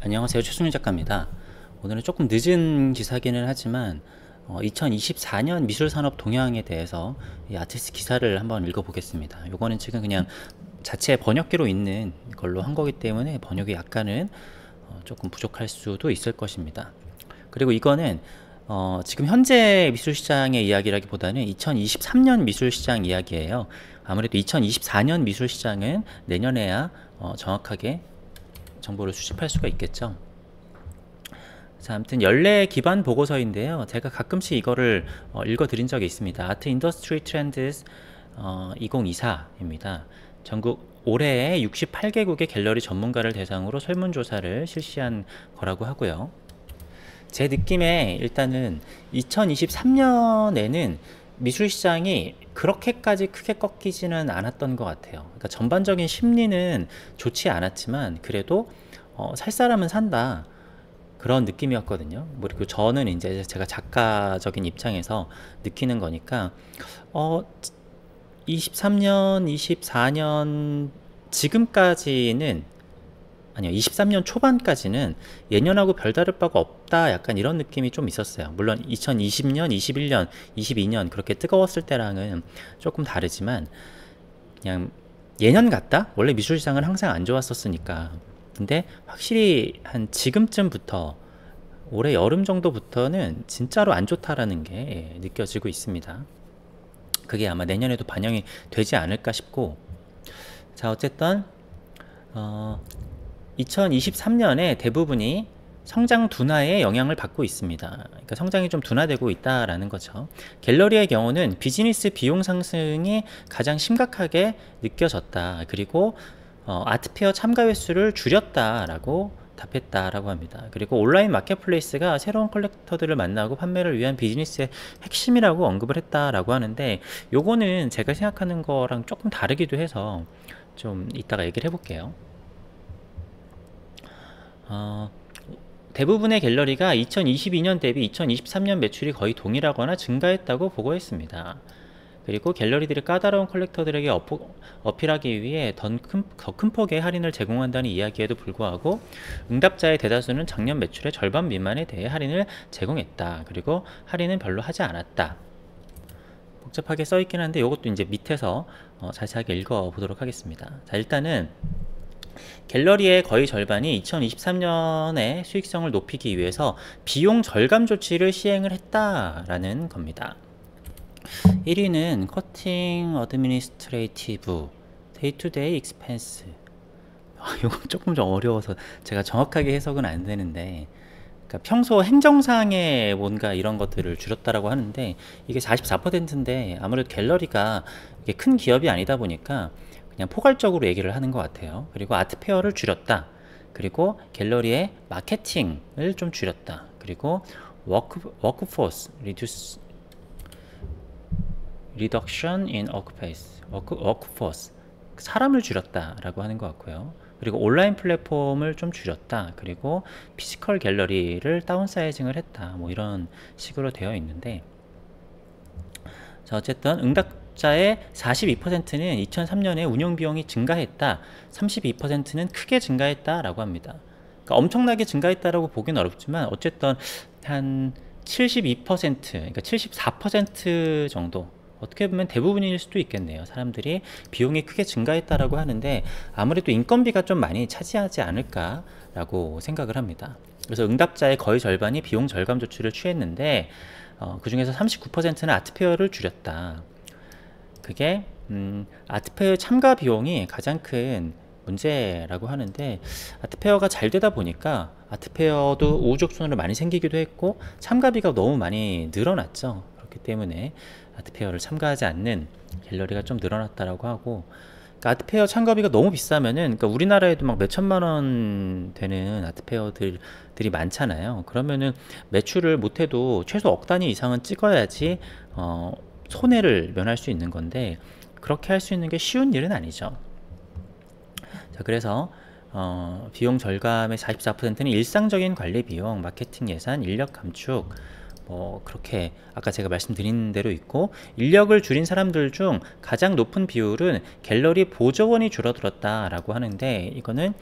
안녕하세요. 최승윤 작가입니다. 오늘은 조금 늦은 기사기는 하지만 2024년 미술산업 동향에 대해서 이 아티스트 기사를 한번 읽어보겠습니다. 요거는 지금 그냥 자체 번역기로 있는 걸로 한 거기 때문에 번역이 약간은 조금 부족할 수도 있을 것입니다. 그리고 이거는 지금 현재 미술시장의 이야기라기보다는 2023년 미술시장 이야기예요. 아무래도 2024년 미술시장은 내년에야 정확하게 정보를 수집할 수가 있겠죠. 자, 아무튼 연례 기반 보고서인데요. 제가 가끔씩 이거를 읽어드린 적이 있습니다. 아트 인더스트리 트렌드스 2024입니다. 전국 올해에 68개국의 갤러리 전문가를 대상으로 설문조사를 실시한 거라고 하고요. 제 느낌에 일단은 2023년에는 미술시장이 그렇게까지 크게 꺾이지는 않았던 것 같아요. 그러니까 전반적인 심리는 좋지 않았지만 그래도 살 사람은 산다 그런 느낌이었거든요. 뭐 그리고 저는 이제 제가 작가적인 입장에서 느끼는 거니까 23년, 24년 지금까지는 아니요, 23년 초반까지는 예년하고 별다를 바가 없다 약간 이런 느낌이 좀 있었어요. 물론 2020년, 21년, 22년 그렇게 뜨거웠을 때랑은 조금 다르지만 그냥 예년 같다? 원래 미술시장은 항상 안 좋았었으니까. 근데 확실히 한 지금쯤부터 올해 여름 정도부터는 진짜로 안 좋다라는 게 느껴지고 있습니다. 그게 아마 내년에도 반영이 되지 않을까 싶고, 자, 어쨌든 2023년에 대부분이 성장 둔화의 영향을 받고 있습니다. 그러니까 성장이 좀 둔화되고 있다라는 거죠. 갤러리의 경우는 비즈니스 비용 상승이 가장 심각하게 느껴졌다. 그리고 아트페어 참가 횟수를 줄였다라고 답했다라고 합니다. 그리고 온라인 마켓플레이스가 새로운 컬렉터들을 만나고 판매를 위한 비즈니스의 핵심이라고 언급을 했다라고 하는데, 요거는 제가 생각하는 거랑 조금 다르기도 해서 좀 이따가 얘기를 해볼게요. 대부분의 갤러리가 2022년 대비 2023년 매출이 거의 동일하거나 증가했다고 보고했습니다. 그리고 갤러리들이 까다로운 컬렉터들에게 어필하기 위해 더 큰 폭의 할인을 제공한다는 이야기에도 불구하고 응답자의 대다수는 작년 매출의 절반 미만에 대해 할인을 제공했다. 그리고 할인은 별로 하지 않았다. 복잡하게 써있긴 한데 이것도 이제 밑에서 자세하게 읽어보도록 하겠습니다. 자, 일단은 갤러리의 거의 절반이 2023년에 수익성을 높이기 위해서 비용 절감 조치를 시행을 했다라는 겁니다. 1위는 커팅 어드미니스트레이티브 데이투데이 익스펜스. 이건 조금 좀 어려워서 제가 정확하게 해석은 안 되는데, 그러니까 평소 행정상의 뭔가 이런 것들을 줄였다라고 하는데 이게 44%인데 아무래도 갤러리가 이게 큰 기업이 아니다 보니까 그냥 포괄적으로 얘기를 하는 것 같아요. 그리고 아트페어를 줄였다. 그리고 갤러리의 마케팅을 좀 줄였다. 그리고 워크포스 리덕션 인 워크포스 사람을 줄였다라고 하는 것 같고요. 그리고 온라인 플랫폼을 좀 줄였다. 그리고 피지컬 갤러리를 다운사이징을 했다. 뭐 이런 식으로 되어 있는데, 자, 어쨌든 응답자의 42%는 2003년에 운영비용이 증가했다. 32%는 크게 증가했다라고 합니다. 그러니까 엄청나게 증가했다라고 보기는 어렵지만 어쨌든 한 72%, 그러니까 74% 정도, 어떻게 보면 대부분일 수도 있겠네요. 사람들이 비용이 크게 증가했다라고 하는데 아무래도 인건비가 좀 많이 차지하지 않을까라고 생각을 합니다. 그래서 응답자의 거의 절반이 비용 절감 조치를 취했는데 그 중에서 39%는 아트페어를 줄였다. 그게 아트페어 참가 비용이 가장 큰 문제라고 하는데, 아트페어가 잘 되다 보니까 아트페어도 우후죽순으로 많이 생기기도 했고 참가비가 너무 많이 늘어났죠. 그렇기 때문에 아트페어를 참가하지 않는 갤러리가 좀 늘어났다라고 하고, 그러니까 아트페어 참가비가 너무 비싸면은, 그러니까 우리나라에도 막 몇천만 원 되는 아트페어들이 많잖아요. 그러면은 매출을 못해도 최소 억 단위 이상은 찍어야지 손해를 면할 수 있는 건데, 그렇게 할 수 있는 게 쉬운 일은 아니죠. 자, 그래서 비용 절감의 44%는 일상적인 관리 비용, 마케팅 예산, 인력 감축, 그렇게 아까 제가 말씀드린 대로 있고, 인력을 줄인 사람들 중 가장 높은 비율은 갤러리 보조원이 줄어들었다라고 하는데, 이거는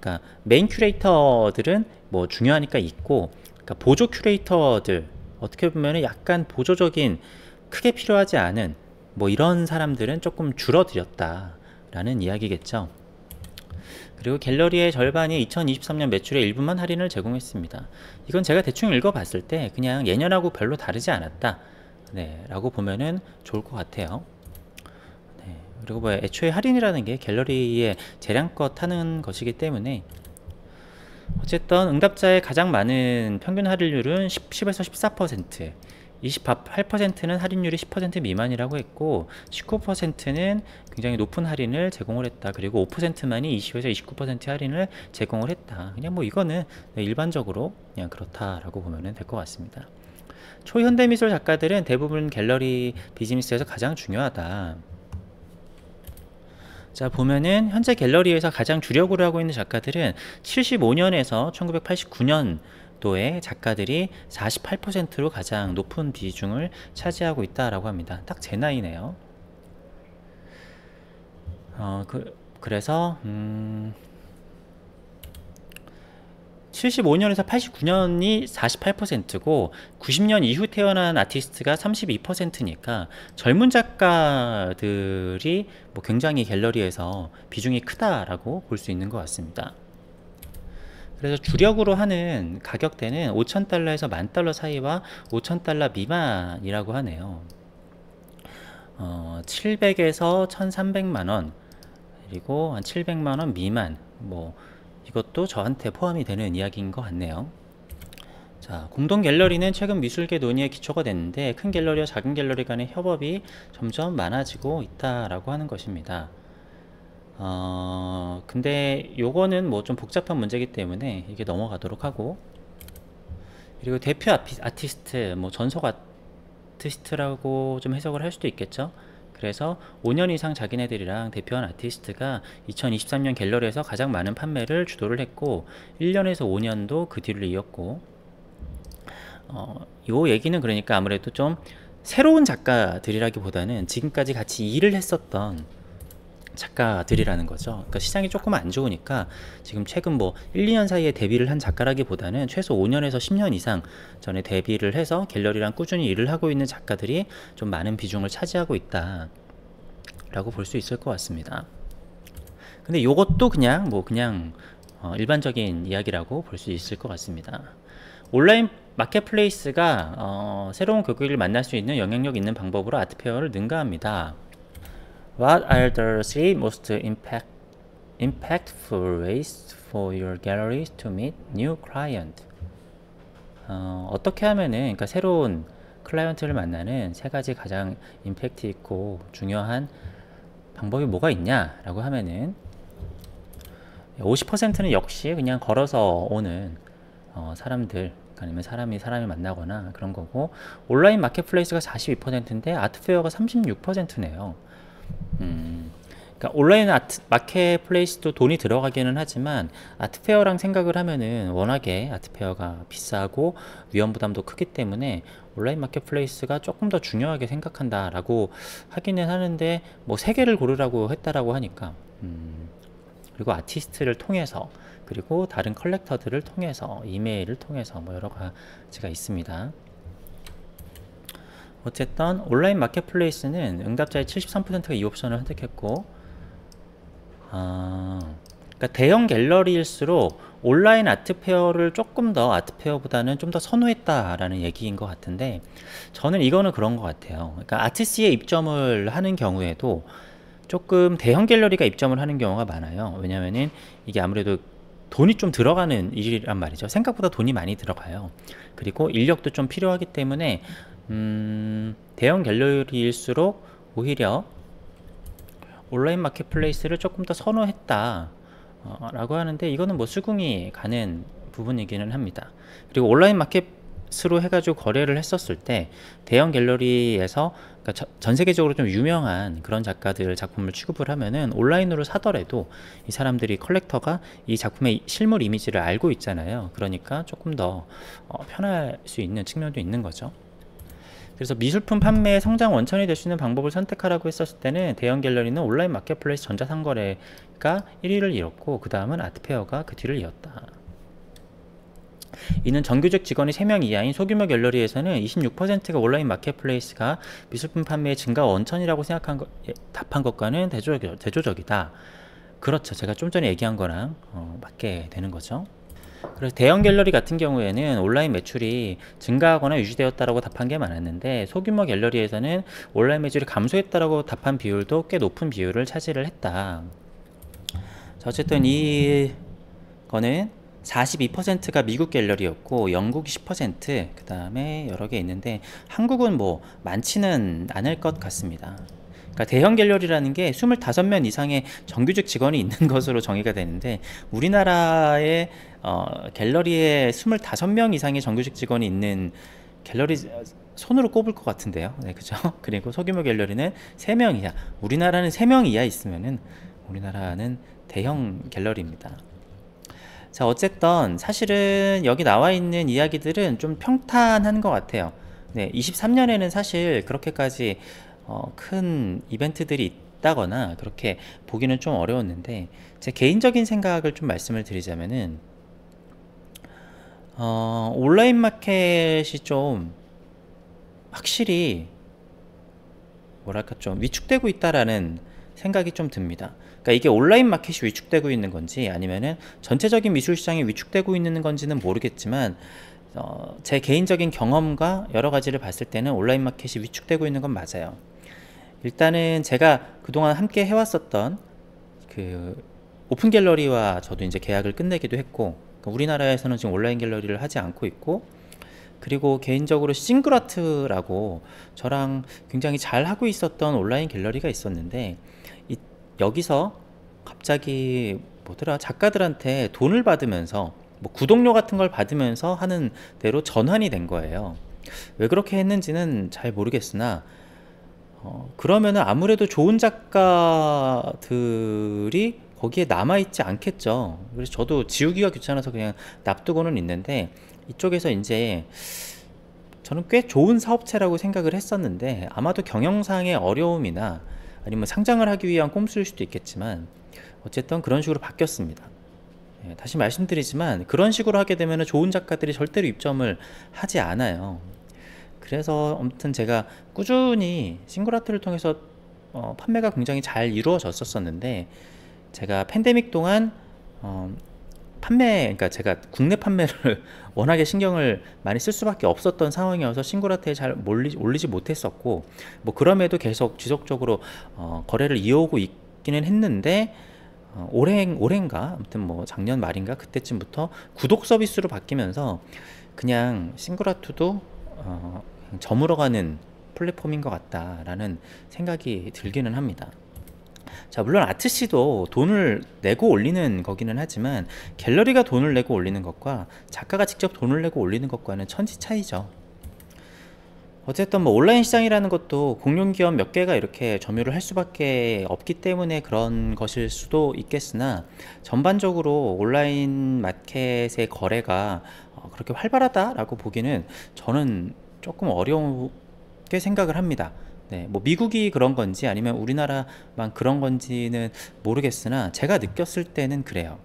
그러니까 메인 큐레이터들은 뭐 중요하니까 있고, 그러니까 보조 큐레이터들, 어떻게 보면 약간 보조적인, 크게 필요하지 않은 뭐 이런 사람들은 조금 줄어들었다 라는 이야기겠죠. 그리고 갤러리의 절반이 2023년 매출의 일부만 할인을 제공했습니다. 이건 제가 대충 읽어봤을 때 그냥 예년하고 별로 다르지 않았다, 네, 라고 보면은 좋을 것 같아요. 네, 그리고 뭐 애초에 할인이라는 게 갤러리의 재량껏 하는 것이기 때문에, 어쨌든 응답자의 가장 많은 평균 할인율은 10에서 14%, 28%는 할인율이 10% 미만이라고 했고, 19%는 굉장히 높은 할인을 제공을 했다. 그리고 5%만이 20에서 29% 할인을 제공을 했다. 그냥 뭐 이거는 일반적으로 그냥 그렇다라고 보면 될 것 같습니다. 초현대미술 작가들은 대부분 갤러리 비즈니스에서 가장 중요하다. 자, 보면은 현재 갤러리에서 가장 주력으로 하고 있는 작가들은 75년에서 1989년도에 작가들이 48%로 가장 높은 비중을 차지하고 있다라고 합니다. 딱 제 나이네요. 그래서 75년에서 89년이 48%고 90년 이후 태어난 아티스트가 32%니까 젊은 작가들이 뭐 굉장히 갤러리에서 비중이 크다라고 볼 수 있는 것 같습니다. 그래서 주력으로 하는 가격대는 5,000달러에서 10,000달러 사이와 5,000달러 미만이라고 하네요. 700에서 1,300만원, 그리고 한 700만원 미만, 뭐 이것도 저한테 포함이 되는 이야기인 것 같네요. 자, 공동 갤러리는 최근 미술계 논의의 기초가 됐는데, 큰 갤러리와 작은 갤러리 간의 협업이 점점 많아지고 있다라고 하는 것입니다. 근데 요거는 뭐 좀 복잡한 문제이기 때문에 이게 넘어가도록 하고, 그리고 대표 아티스트, 뭐 전속 아티스트라고 좀 해석을 할 수도 있겠죠. 그래서 5년 이상 자기네들이랑 대표한 아티스트가 2023년 갤러리에서 가장 많은 판매를 주도를 했고, 1년에서 5년도 그 뒤를 이었고, 요 얘기는 그러니까 아무래도 좀 새로운 작가들이라기보다는 지금까지 같이 일을 했었던 작가들이라는 거죠. 그러니까 시장이 조금 안 좋으니까 지금 최근 뭐 1, 2년 사이에 데뷔를 한 작가라기보다는 최소 5년에서 10년 이상 전에 데뷔를 해서 갤러리랑 꾸준히 일을 하고 있는 작가들이 좀 많은 비중을 차지하고 있다 라고 볼 수 있을 것 같습니다. 근데 요것도 그냥 일반적인 이야기라고 볼 수 있을 것 같습니다. 온라인 마켓플레이스가 새로운 고객을 만날 수 있는 영향력 있는 방법으로 아트페어를 능가합니다. What are the three most impactful ways for your galleries to meet new client? 어떻게 하면은, 그러니까 새로운 클라이언트를 만나는 세 가지 가장 임팩트 있고 중요한 방법이 뭐가 있냐라고 하면은, 50%는 역시 그냥 걸어서 오는 사람들, 아니면 사람이 만나거나 그런 거고, 온라인 마켓플레이스가 42%인데 아트페어가 36%네요. 그러니까 온라인 마켓플레이스도 돈이 들어가기는 하지만 아트페어랑 생각을 하면은 워낙에 아트페어가 비싸고 위험 부담도 크기 때문에 온라인 마켓플레이스가 조금 더 중요하게 생각한다라고 하기는 하는데, 뭐 세 개를 고르라고 했다라고 하니까, 그리고 아티스트를 통해서, 그리고 다른 컬렉터들을 통해서, 이메일을 통해서 뭐 여러 가지가 있습니다. 어쨌든 온라인 마켓플레이스는 응답자의 73%가 이 옵션을 선택했고, 그러니까 대형 갤러리일수록 온라인 아트페어를 조금 더 아트페어보다는 좀 더 선호했다라는 얘기인 것 같은데, 저는 이거는 그런 것 같아요. 그러니까 아트시에 입점을 하는 경우에도 조금 대형 갤러리가 입점을 하는 경우가 많아요. 왜냐면은 이게 아무래도 돈이 좀 들어가는 일이란 말이죠. 생각보다 돈이 많이 들어가요. 그리고 인력도 좀 필요하기 때문에 대형 갤러리일수록 오히려 온라인 마켓플레이스를 조금 더 선호했다 라고 하는데, 이거는 뭐 수긍이 가는 부분이기는 합니다. 그리고 온라인 마켓으로 해가지고 거래를 했었을 때 대형 갤러리에서, 그러니까 전 세계적으로 좀 유명한 그런 작가들 작품을 취급을 하면은 온라인으로 사더라도 이 사람들이, 컬렉터가 이 작품의 실물 이미지를 알고 있잖아요. 그러니까 조금 더 편할 수 있는 측면도 있는 거죠. 그래서 미술품 판매의 성장 원천이 될 수 있는 방법을 선택하라고 했었을 때는 대형 갤러리는 온라인 마켓플레이스 전자상거래가 1위를 이뤘고 그 다음은 아트페어가 그 뒤를 이었다. 이는 정규직 직원이 3명 이하인 소규모 갤러리에서는 26%가 온라인 마켓플레이스가 미술품 판매의 증가 원천이라고 답한 것과는 대조적이다. 그렇죠. 제가 좀 전에 얘기한 거랑 맞게 되는 거죠. 그래서 대형 갤러리 같은 경우에는 온라인 매출이 증가하거나 유지되었다라고 답한 게 많았는데, 소규모 갤러리에서는 온라인 매출이 감소했다라고 답한 비율도 꽤 높은 비율을 차지를 했다. 자, 어쨌든 이거는 42%가 미국 갤러리였고 영국이 10%, 그 다음에 여러 개 있는데 한국은 뭐 많지는 않을 것 같습니다. 그러니까 대형 갤러리라는 게 25명 이상의 정규직 직원이 있는 것으로 정의가 되는데, 우리나라의 갤러리에 25명 이상의 정규직 직원이 있는 갤러리 손으로 꼽을 것 같은데요. 네, 그죠? 그리고 소규모 갤러리는 3명 이하, 우리나라는 3명 이하 있으면은 우리나라는 대형 갤러리입니다. 자, 어쨌든 사실은 여기 나와 있는 이야기들은 좀 평탄한 것 같아요. 네, 23년에는 사실 그렇게까지 큰 이벤트들이 있다거나 그렇게 보기는 좀 어려웠는데, 제 개인적인 생각을 좀 말씀을 드리자면은 온라인 마켓이 좀 확실히 뭐랄까 좀 위축되고 있다라는 생각이 좀 듭니다. 그러니까 이게 온라인 마켓이 위축되고 있는 건지 아니면은 전체적인 미술 시장이 위축되고 있는 건지는 모르겠지만, 제 개인적인 경험과 여러 가지를 봤을 때는 온라인 마켓이 위축되고 있는 건 맞아요. 일단은 제가 그동안 함께 해왔었던 그 오픈 갤러리와 저도 이제 계약을 끝내기도 했고, 그러니까 우리나라에서는 지금 온라인 갤러리를 하지 않고 있고, 그리고 개인적으로 싱글아트라고 저랑 굉장히 잘 하고 있었던 온라인 갤러리가 있었는데, 여기서 갑자기 뭐더라, 작가들한테 돈을 받으면서 뭐 구독료 같은 걸 받으면서 하는 대로 전환이 된 거예요. 왜 그렇게 했는지는 잘 모르겠으나 그러면은 아무래도 좋은 작가들이 거기에 남아있지 않겠죠. 그래서 저도 지우기가 귀찮아서 그냥 놔두고는 있는데, 이쪽에서 이제 저는 꽤 좋은 사업체라고 생각을 했었는데, 아마도 경영상의 어려움이나 아니면 상장을 하기 위한 꼼수일 수도 있겠지만 어쨌든 그런 식으로 바뀌었습니다. 다시 말씀드리지만 그런 식으로 하게 되면 좋은 작가들이 절대로 입점을 하지 않아요. 그래서 아무튼 제가 꾸준히 싱글아트를 통해서 판매가 굉장히 잘 이루어졌었는데, 제가 팬데믹 동안 그러니까 제가 국내 판매를 워낙에 신경을 많이 쓸 수밖에 없었던 상황이어서 싱글아트에 잘 올리지 못했었고, 뭐 그럼에도 계속 지속적으로 거래를 이어오고 있기는 했는데, 올해인가 아무튼 뭐 작년 말인가 그때쯤부터 구독 서비스로 바뀌면서 그냥 싱글아트도 저물어가는 플랫폼인 것 같다라는 생각이 들기는 합니다. 자, 물론 아트시도 돈을 내고 올리는 거기는 하지만, 갤러리가 돈을 내고 올리는 것과 작가가 직접 돈을 내고 올리는 것과는 천지 차이죠. 어쨌든 뭐 온라인 시장이라는 것도 공룡기업 몇 개가 이렇게 점유를 할 수밖에 없기 때문에 그런 것일 수도 있겠으나, 전반적으로 온라인 마켓의 거래가 그렇게 활발하다라고 보기는 저는 조금 어렵게 생각을 합니다. 네, 뭐 미국이 그런 건지 아니면 우리나라만 그런 건지는 모르겠으나 제가 느꼈을 때는 그래요.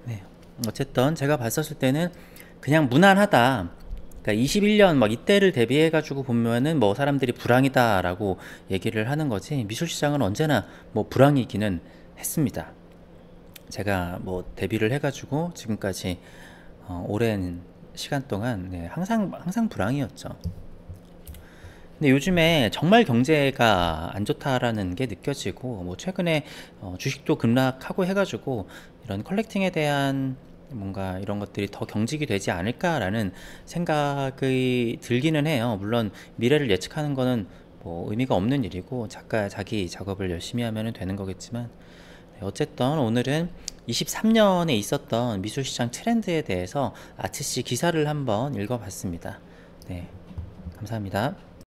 네, 어쨌든 제가 봤었을 때는 그냥 무난하다. 그러니까 21년 막 이때를 대비해 가지고 보면은 뭐 사람들이 불황이다라고 얘기를 하는 거지, 미술 시장은 언제나 뭐 불황이기는 했습니다. 제가 뭐 데뷔를 해 가지고 지금까지 오랜 시간 동안 항상 불황이었죠. 근데 요즘에 정말 경제가 안 좋다라는 게 느껴지고, 뭐 최근에 주식도 급락하고 해가지고 이런 컬렉팅에 대한 뭔가 이런 것들이 더 경직이 되지 않을까라는 생각이 들기는 해요. 물론 미래를 예측하는 거는 뭐 의미가 없는 일이고 작가 자기 작업을 열심히 하면 되는 거겠지만, 어쨌든 오늘은 23년에 있었던 미술시장 트렌드에 대해서 아트시 기사를 한번 읽어봤습니다. 네, 감사합니다.